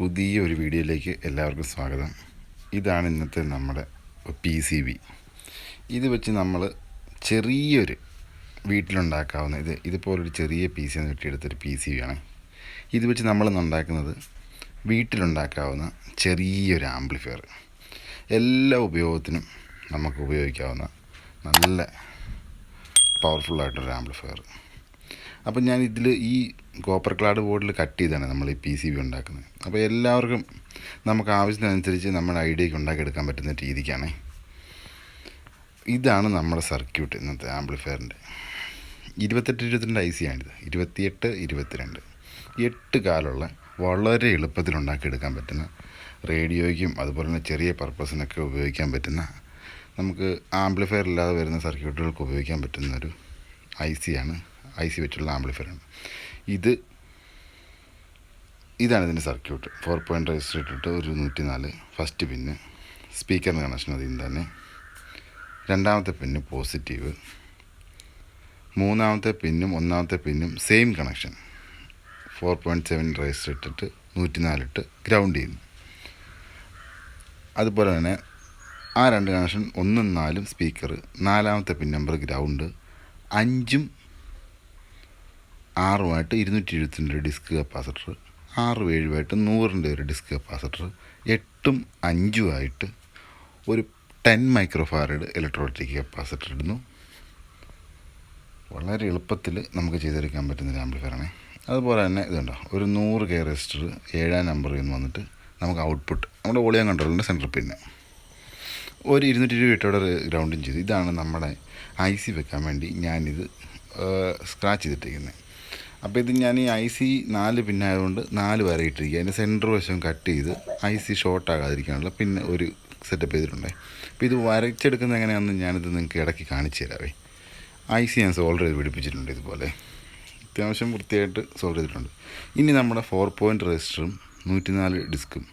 പുതിയൊരു വീഡിയോയിലേക്ക് എല്ലാവർക്കും സ്വാഗതം. ഇതാണ് ഇന്നത്തെ നമ്മുടെ PCB. ഇത് വെച്ച് നമ്മൾ ചെറിയൊരു വീട്ടിലുണ്ടാക്കാവുന്ന ഇതുപോലൊരു ചെറിയ PC എന്ന് വെട്ടിയെടുത്തൊരു PCB ആണ്. ഇത് വെച്ച് നമ്മളിന്ന് ഉണ്ടാക്കുന്നത് വീട്ടിലുണ്ടാക്കാവുന്ന ചെറിയൊരു ആംപ്ലിഫയർ. എല്ലാ ഉപയോഗത്തിനും നമുക്ക് ഉപയോഗിക്കാവുന്ന നല്ല പവർഫുള്ളായിട്ടൊരു ആംപ്ലിഫയർ. അപ്പം ഞാൻ ഇതിൽ ഈ കോപ്പർ ക്ലാഡ് ബോർഡിൽ കട്ട് ചെയ്താണ് നമ്മൾ ഈ PCB ഉണ്ടാക്കുന്നത്. അപ്പോൾ എല്ലാവർക്കും നമുക്ക് ആവശ്യത്തിനനുസരിച്ച് നമ്മുടെ ഐഡിയയ്ക്ക് ഉണ്ടാക്കിയെടുക്കാൻ പറ്റുന്ന രീതിക്കാണ്. ഇതാണ് നമ്മുടെ സർക്യൂട്ട് ഇന്നത്തെ ആംപ്ലിഫയറിൻ്റെ. 2822 IC ആണിത്. 28 22 8 കാലുള്ള വളരെ എളുപ്പത്തിൽ ഉണ്ടാക്കിയെടുക്കാൻ പറ്റുന്ന, റേഡിയോയ്ക്കും അതുപോലെ തന്നെ ചെറിയ പർപ്പസിനൊക്കെ ഉപയോഗിക്കാൻ പറ്റുന്ന, നമുക്ക് ആംപ്ലിഫയർ ഇല്ലാതെ വരുന്ന സർക്യൂട്ടുകൾക്ക് ഉപയോഗിക്കാൻ പറ്റുന്നൊരു IC വെച്ചുള്ള ആംപ്ലിഫയറാണ്. ഇതാണ് ഇതിൻ്റെ സർക്യൂട്ട്. 4 പോയിൻ്റ് റെസിസ്റ്റർ ഇട്ടിട്ട് ഒരു 104 ഫസ്റ്റ് പിന്ന്, സ്പീക്കറിന് കണക്ഷൻ അതിൽ തന്നെ. രണ്ടാമത്തെ പിന്ന് പോസിറ്റീവ്, മൂന്നാമത്തെ പിന്നും ഒന്നാമത്തെ പിന്നും സെയിം കണക്ഷൻ. 4.7 റെസിസ്റ്റർ ഇട്ടിട്ട് 104 ഇട്ട് ഗ്രൗണ്ട് ചെയ്യുന്നു. അതുപോലെ തന്നെ ആ രണ്ട് കണക്ഷൻ 1 4 സ്പീക്കർ, നാലാമത്തെ pin number ground, 5 6 272 disk capacitor, 6 7 100 ഒരു ഡിസ്ക് കപ്പാസിറ്റർ, 8 5 ഒരു 10 മൈക്രോഫാരഡ് ഇലക്ട്രോലൈറ്റിക് കപ്പാസിറ്റർ ഇടുന്നു. വളരെ എളുപ്പത്തിൽ നമുക്ക് ചെയ്തെടുക്കാൻ പറ്റുന്നൊരു ആംപ്ലിഫയറാണ്. അതുപോലെ തന്നെ ഇതുണ്ടോ, ഒരു 100K റെസിസ്റ്റർ 7 നമ്പറിൽ നിന്ന് വന്നിട്ട് നമുക്ക് ഔട്ട്പുട്ട് നമ്മുടെ വോളിയം കൺട്രോളിൻ്റെ സെൻട്രൽ പിന്ന്, ഒരു 220 ഗ്രൗണ്ടും ചെയ്തു. ഇതാണ് നമ്മുടെ IC വെക്കാൻ വേണ്ടി ഞാനിത് സ്ക്രാച്ച് ചെയ്തിട്ടിരിക്കുന്നത്. അപ്പോൾ ഇത് ഞാൻ ഈ IC 4 പിന്നായതുകൊണ്ട് 4 വരെ ഇട്ടിരിക്കുക. അതിൻ്റെ സെൻറ്റർ വശം കട്ട് ചെയ്ത് IC ഷോർട്ട് ആകാതിരിക്കാനുള്ള പിന്നെ ഒരു സെറ്റപ്പ് ചെയ്തിട്ടുണ്ടേ. അപ്പോൾ ഇത് വരച്ചെടുക്കുന്നത് എങ്ങനെയാണെന്ന് ഞാനിത് നിങ്ങൾക്ക് ഇടയ്ക്ക് കാണിച്ചു തരാവേ. IC ഞാൻ സോൾഡർ ചെയ്ത് പിടിപ്പിച്ചിട്ടുണ്ട്. ഇതുപോലെ അത്യാവശ്യം വൃത്തിയായിട്ട് സോൾഡർ ചെയ്തിട്ടുണ്ട്. ഇനി നമ്മുടെ 4 പോയിൻ്റ് റെസിസ്റ്ററും 104 ഡിസ്കും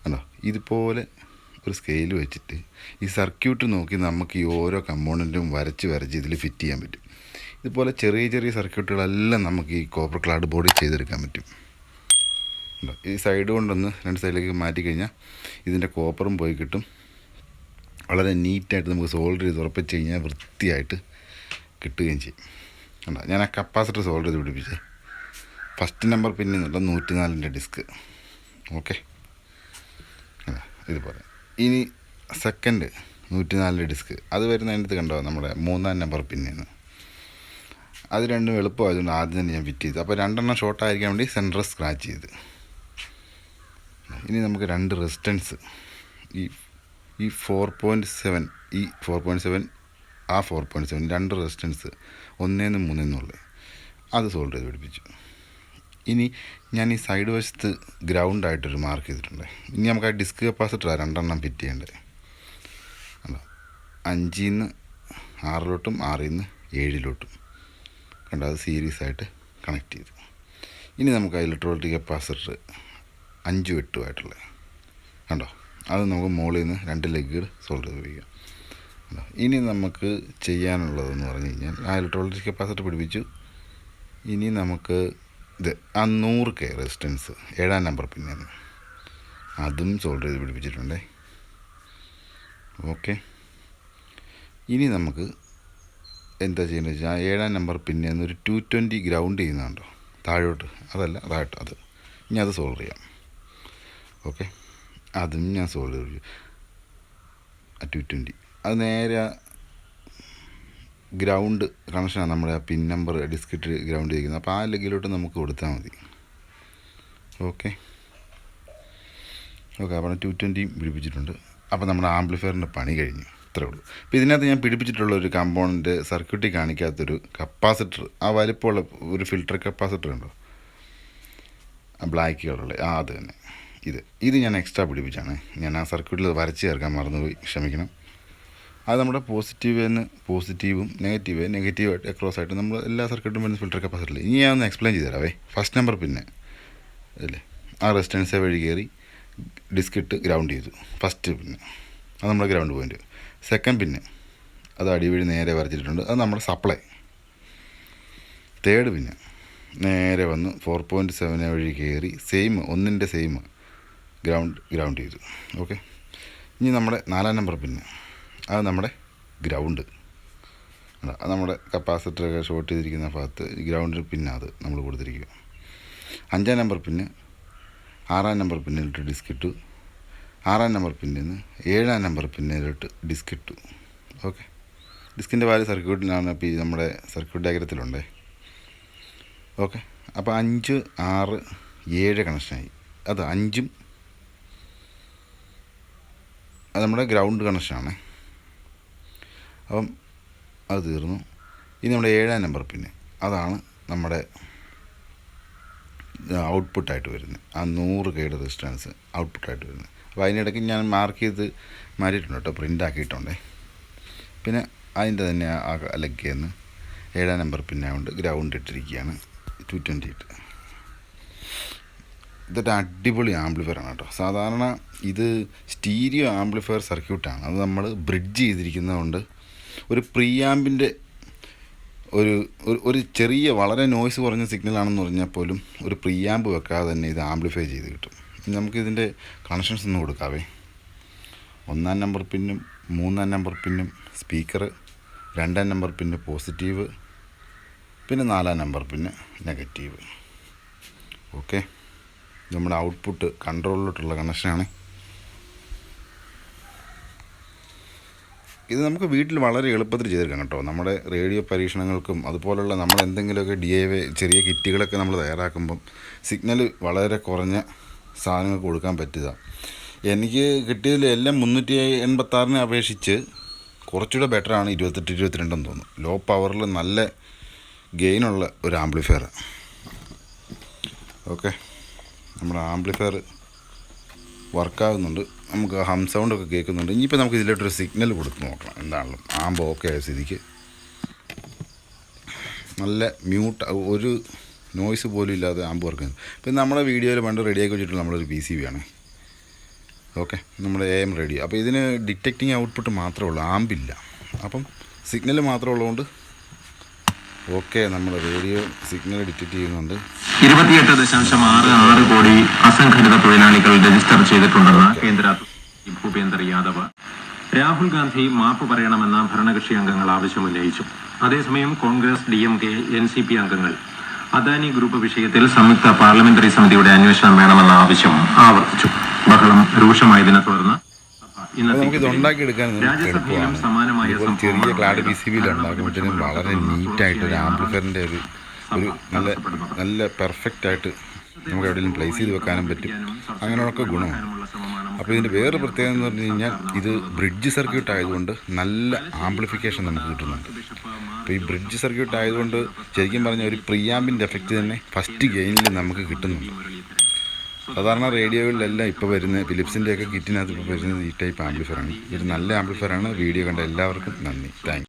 കണ്ടോ, ഇതുപോലെ ഒരു സ്കെയിൽ വെച്ചിട്ട് ഈ സർക്യൂട്ട് നോക്കി നമുക്ക് ഈ ഓരോ കമ്പോണൻറ്റും വരച്ച് ഇതിൽ ഫിറ്റ് ചെയ്യാൻ പറ്റും. ഇതുപോലെ ചെറിയ ചെറിയ സർക്യൂട്ടുകളെല്ലാം നമുക്ക് ഈ കോപ്പർ ക്ലാഡ് ബോർഡിൽ ചെയ്തെടുക്കാൻ പറ്റും. ഈ സൈഡ് കൊണ്ടൊന്ന് 2 സൈഡിലേക്ക് മാറ്റി കഴിഞ്ഞാൽ ഇതിൻ്റെ കോപ്പറും പോയി കിട്ടും. വളരെ നീറ്റായിട്ട് നമുക്ക് സോൾഡർ ചെയ്ത് ഉറപ്പിച്ച് കഴിഞ്ഞാൽ വൃത്തിയായിട്ട് കിട്ടുകയും ചെയ്യും. കണ്ടോ, ഞാൻ ആ കപ്പാസിറ്റർ സോൾഡർ ചെയ്ത് പിടിപ്പിച്ചേ. ഫസ്റ്റ് നമ്പർ പിന്നിൽ നിന്നുള്ള 104 ഡിസ്ക്. ഓക്കെ, ഇതുപോലെ. ഇനി സെക്കൻഡ് 104 ഡിസ്ക്, അത് വരുന്നതിനകത്ത് കണ്ടോ നമ്മുടെ 3-ാം നമ്പർ പിന്നിൽ നിന്ന്. അത് രണ്ടും എളുപ്പമായതുകൊണ്ട് ആദ്യം തന്നെ ഞാൻ ഫിറ്റ് ചെയ്തു. അപ്പോൾ 2 ഷോർട്ട് ആയിരിക്കാൻ വേണ്ടി സെൻറ്റർ സ്ക്രാച്ച് ചെയ്ത്. ഇനി നമുക്ക് 2 റെസിസ്റ്റൻസ്, ഈ 4.7 ഈ 4.7 ആ 4.7 2 റെസിസ്റ്റൻസ് 1 3 അത് സോൾഡർ ചെയ്ത് പിടിപ്പിച്ചു. ഇനി ഞാൻ ഈ സൈഡ് വശത്ത് ഗ്രൗണ്ടായിട്ടൊരു മാർക്ക് ചെയ്തിട്ടുണ്ട്. ഇനി നമുക്ക് ആ ഡിസ്ക് കപ്പാസിറ്റർ 2 ഫിറ്റ് ചെയ്യേണ്ടത്. 5 6 6 7 കണ്ടോ, അത് സീരീസ് ആയിട്ട് കണക്ട് ചെയ്തു. ഇനി നമുക്ക് ആ ഇലക്ട്രോലൈറ്റിക് കപ്പാസിറ്റർ 5 8 കണ്ടോ, അത് നമുക്ക് മുകളിൽ നിന്ന് 2 ലെഗ് സോൾഡർ ചെയ്ത് വയ്ക്കാം. ഇനി നമുക്ക് ചെയ്യാനുള്ളതെന്ന് പറഞ്ഞു കഴിഞ്ഞാൽ ആ ഇലക്ട്രോലൈറ്റിക് കപ്പാസിറ്റർ പിടിപ്പിച്ചു. ഇനി നമുക്ക് ആ 100K റെസിസ്റ്റൻസ് 7-ാം നമ്പർ പിന്നെ അതും സോൾഡർ ചെയ്ത് പിടിപ്പിച്ചിട്ടുണ്ടേ. ഓക്കെ, ഇനി നമുക്ക് എന്താ ചെയ്യേണ്ടത് വെച്ചാൽ ആ 7-ാം നമ്പർ പിന്നെ ഒരു 220 ഗ്രൗണ്ട് ചെയ്യുന്നുണ്ടോ താഴോട്ട്, അത് ഇനി അത് സോൾവ് ചെയ്യാം. ഓക്കെ, അതും ഞാൻ സോൾവ് ചെയ്തു. ആ 220 അത് നേരെ ഗ്രൗണ്ട് കണക്ഷനാണ് നമ്മുടെ ആ പിൻ നമ്പർ ഡിസ്കിട്ട് ഗ്രൗണ്ട് ചെയ്യിക്കുന്നത്. അപ്പോൾ ആ ലെഗിലോട്ട് നമുക്ക് കൊടുത്താൽ മതി. ഓക്കെ, അപ്പോൾ 220 പിടിപ്പിച്ചിട്ടുണ്ട്. അപ്പോൾ നമ്മുടെ ആംപ്ലിഫയറിൻ്റെ പണി കഴിഞ്ഞു. ഇത്രേ ഉള്ളൂ. അപ്പോൾ ഇതിനകത്ത് ഞാൻ പിടിപ്പിച്ചിട്ടുള്ള ഒരു കമ്പോണൻറ്റ് സർക്യൂട്ടിൽ കാണിക്കാത്തൊരു കപ്പാസിറ്റർ, ആ വലിപ്പമുള്ള ഒരു ഫിൽട്ടർ കപ്പാസിറ്റർ ഉണ്ടോ, ബ്ലാക്ക് കളറുള്ള അത് തന്നെ. ഇത് ഞാൻ എക്സ്ട്രാ പിടിപ്പിച്ചാണ്. ഞാൻ ആ സർക്യൂട്ടിൽ വരച്ച് ചേർക്കാൻ മറന്നുപോയി, ക്ഷമിക്കണം. അത് നമ്മുടെ പോസിറ്റീവും നെഗറ്റീവായിട്ട് അക്രോസ് ആയിട്ട് നമ്മൾ എല്ലാ സർക്യൂട്ടും വരുന്ന ഫിൽട്ടർ കപ്പാസിറ്ററിൽ. ഇനി ഞാൻ ഒന്ന് എക്സ്പ്ലെയിൻ ചെയ്ത് തരാവേ. ഫസ്റ്റ് നമ്പർ പിന്നെ അല്ലേ, ആ റെസിസ്റ്റൻസ് വഴി കയറി ഡിസ്ക് ഇട്ട് ഗ്രൗണ്ട് ചെയ്തു. ഫസ്റ്റ് പിന്നെ അത് നമ്മുടെ ഗ്രൗണ്ട് പോയിൻ്റ്. സെക്കൻഡ് പിന്നെ അത് അടിവഴി നേരെ വരച്ചിട്ടുണ്ട്, അത് നമ്മുടെ സപ്ലൈ. തേർഡ് പിന്നെ നേരെ വന്ന് 4.7 വഴി കയറി സെയിം 1 സെയിം ഗ്രൗണ്ട് ചെയ്തു. ഓക്കെ, ഇനി നമ്മുടെ 4-ാം നമ്പർ പിന്ന്, അത് നമ്മുടെ ഗ്രൗണ്ട്. അത് നമ്മുടെ കപ്പാസിറ്ററൊക്കെ ഷോർട്ട് ചെയ്തിരിക്കുന്ന ഭാഗത്ത് ഗ്രൗണ്ട് പിന്നാണ് അത് നമ്മൾ കൊടുത്തിരിക്കുക. 5-ാം നമ്പർ പിന്ന് 6-ാം നമ്പർ പിന്നിലിട്ട് ഡിസ്ക് ഇട്ടു. 6-ാം നമ്പർ പിന്നിൽ നിന്ന് 7-ാം നമ്പർ പിന്നിലിട്ട് ഡിസ്ക് ഇട്ടു. ഓക്കെ, ഡിസ്കിൻ്റെ വാല്യൂ സർക്യൂട്ടിലാണ്. ഇപ്പോൾ നമ്മുടെ സർക്യൂട്ട് ഡയഗ്രത്തിലുണ്ടേ. ഓക്കെ, അപ്പോൾ 5, 6, 7 കണക്ഷനായി. അത് 5ഉം അത് നമ്മുടെ ഗ്രൗണ്ട് കണക്ഷനാണ്. അപ്പം അത് തീർന്നു. ഇനി നമ്മുടെ 7-ാം നമ്പർ പിന്നെ അതാണ് നമ്മുടെ ഔട്ട്പുട്ടായിട്ട് വരുന്നത്. ആ 100K റെസിസ്റ്റൻസ് ഔട്ട്പുട്ടായിട്ട് വരുന്നത്. അപ്പോൾ അതിനിടയ്ക്ക് ഞാൻ മാർക്ക് ചെയ്ത് മാറ്റിയിട്ടുണ്ട് കേട്ടോ, പ്രിൻ്റ് ആക്കിയിട്ടുണ്ടേ. പിന്നെ അതിൻ്റെ തന്നെ ആ ലെഗിന്ന് 7-ാം നമ്പർ പിന്നെ കൊണ്ട് ഗ്രൗണ്ട് ഇട്ടിരിക്കുകയാണ് 228. ഇതൊരു അടിപൊളി ആംപ്ലിഫയറാണ് കേട്ടോ. സാധാരണ ഇത് സ്റ്റീരിയോ ആംപ്ലിഫയർ സർക്യൂട്ടാണ്. അത് നമ്മൾ ബ്രിഡ്ജ് ചെയ്തിരിക്കുന്നതുകൊണ്ട് ഒരു പ്രീആമ്പിൻ്റെ ഒരു ചെറിയ വളരെ നോയ്സ് കുറഞ്ഞ സിഗ്നലാണെന്ന് പറഞ്ഞാൽ പോലും ഒരു പ്രീആമ്പ് വെക്കാതെ തന്നെ ഇത് ആംപ്ലിഫൈ ചെയ്ത് കിട്ടും. നമുക്കിതിൻ്റെ കണക്ഷൻസ് ഒന്ന് കൊടുക്കാവേ. 1-ാം നമ്പർ പിന്നും 3-ാം നമ്പർ പിന്നും സ്പീക്കർ, 2-ാം നമ്പർ പിന്ന് പോസിറ്റീവ്, പിന്നെ 4-ാം നമ്പർ പിന്ന് നെഗറ്റീവ്. ഓക്കെ, നമ്മുടെ ഔട്ട്പുട്ട് കൺട്രോളിലോട്ടുള്ള കണക്ഷനാണ്. ഇത് നമുക്ക് വീട്ടിൽ വളരെ എളുപ്പത്തിൽ ചെയ്തെടുക്കാം കേട്ടോ. നമ്മുടെ റേഡിയോ പരീക്ഷണങ്ങൾക്കും അതുപോലുള്ള നമ്മൾ എന്തെങ്കിലുമൊക്കെ DIY ചെറിയ കിറ്റുകളൊക്കെ നമ്മൾ തയ്യാറാക്കുമ്പം സിഗ്നൽ വളരെ കുറഞ്ഞ സാധനങ്ങൾക്ക് കൊടുക്കാൻ പറ്റുക. എനിക്ക് കിട്ടിയതിൽ എല്ലാം 386-നെ അപേക്ഷിച്ച് കുറച്ചുകൂടെ ബെറ്ററാണ് 28-22 എന്ന് തോന്നുന്നു. ലോ പവറിൽ നല്ല ഗെയിനുള്ള ഒരു ആംപ്ലിഫയർ. ഓക്കെ, നമ്മുടെ ആംപ്ലിഫയർ വർക്കാകുന്നുണ്ട്. നമുക്ക് ഹം സൗണ്ടൊക്കെ കേൾക്കുന്നുണ്ട്. ഇനിയിപ്പോൾ നമുക്ക് ഇതിലോട്ടൊരു സിഗ്നൽ കൊടുത്ത് നോക്കണം. എന്താണല്ലോ ആമ്പ് ഓക്കെ ആയ സ്ഥിതിക്ക് നല്ല മ്യൂട്ട്, ഒരു നോയ്സ് പോലും ഇല്ലാതെ ആമ്പ് വർക്ക് ചെയ്യുന്നു. ഇപ്പം നമ്മുടെ വീഡിയോയിൽ പണ്ട് റെഡിയാക്കി വെച്ചിട്ടുള്ള നമ്മളൊരു PCB ആണ്. ഓക്കെ, നമ്മുടെ AM റേഡിയോ. അപ്പോൾ ഇതിന് ഡിറ്റക്റ്റിംഗ് ഔട്ട്പുട്ട് മാത്രമേ ഉള്ളൂ, ആമ്പില്ല. അപ്പം സിഗ്നൽ മാത്രമേ ഉള്ളതുകൊണ്ട് ഓക്കെ, നമ്മൾ റേഡിയോ സിഗ്നൽ ഡിറ്റക്റ്റ് ചെയ്യുന്നുണ്ട്. 28.66 കോടി അസംഘടിത തൊഴിലാളികൾ രജിസ്റ്റർ ചെയ്തിട്ടുണ്ടെന്ന് കേന്ദ്ര ഭൂപേന്ദർ യാദവ്. രാഹുൽ ഗാന്ധി മാപ്പ് പറയണമെന്ന് ഭരണകക്ഷി അംഗങ്ങൾ ആവശ്യമുന്നയിച്ചു. അതേസമയം കോൺഗ്രസ്, DMK, NCP അംഗങ്ങൾ അദാനി ഗ്രൂപ്പ് വിഷയത്തിൽ സംയുക്ത പാർലമെന്ററി സമിതിയുടെ അന്വേഷണം വേണമെന്ന ആവശ്യം ആവർത്തിച്ചു. ബഹളം രൂക്ഷമായതിനെ തുടർന്ന് നമുക്കിത് ഉണ്ടാക്കിയെടുക്കാൻ എളുപ്പമാണ്. ഇപ്പോൾ ചെറിയ ക്ലാഡ് PCBയിൽ ഉണ്ടാക്കുമ്പോഴത്തേനും വളരെ നീറ്റായിട്ടൊരു ആംപ്ലിഫയറിൻ്റെ ഒരു നല്ല പെർഫെക്റ്റായിട്ട് നമുക്ക് എവിടെയെങ്കിലും പ്ലേസ് ചെയ്ത് വെക്കാനും പറ്റും. അങ്ങനെയൊക്കെ ഗുണമാണ്. അപ്പോൾ ഇതിൻ്റെ വേറെ പ്രത്യേകത എന്ന് പറഞ്ഞു കഴിഞ്ഞാൽ ഇത് ബ്രിഡ്ജ് സർക്യൂട്ട് ആയതുകൊണ്ട് നല്ല ആംപ്ലിഫിക്കേഷൻ നമുക്ക് കിട്ടുന്നുണ്ട്. അപ്പോൾ ഈ ബ്രിഡ്ജ് സർക്യൂട്ട് ആയതുകൊണ്ട് ശരിക്കും പറഞ്ഞാൽ ഒരു പ്രീആമ്പിൻ്റെ എഫക്റ്റ് തന്നെ ഫസ്റ്റ് ഗെയിനിൽ നമുക്ക് കിട്ടുന്നുണ്ട്. സാധാരണ റേഡിയോകളിലെല്ലാം ഇപ്പോൾ വരുന്ന ഫിലിപ്സിൻ്റെയൊക്കെ കിറ്റിനകത്ത് ഇപ്പോൾ വരുന്നത് ഈ ടൈപ്പ് ആംപ്ലിഫയറാണ്. ഇത് നല്ല ആംപ്ലിഫയറാണ്. വീഡിയോ കണ്ട എല്ലാവർക്കും നന്ദി, താങ്ക് യു.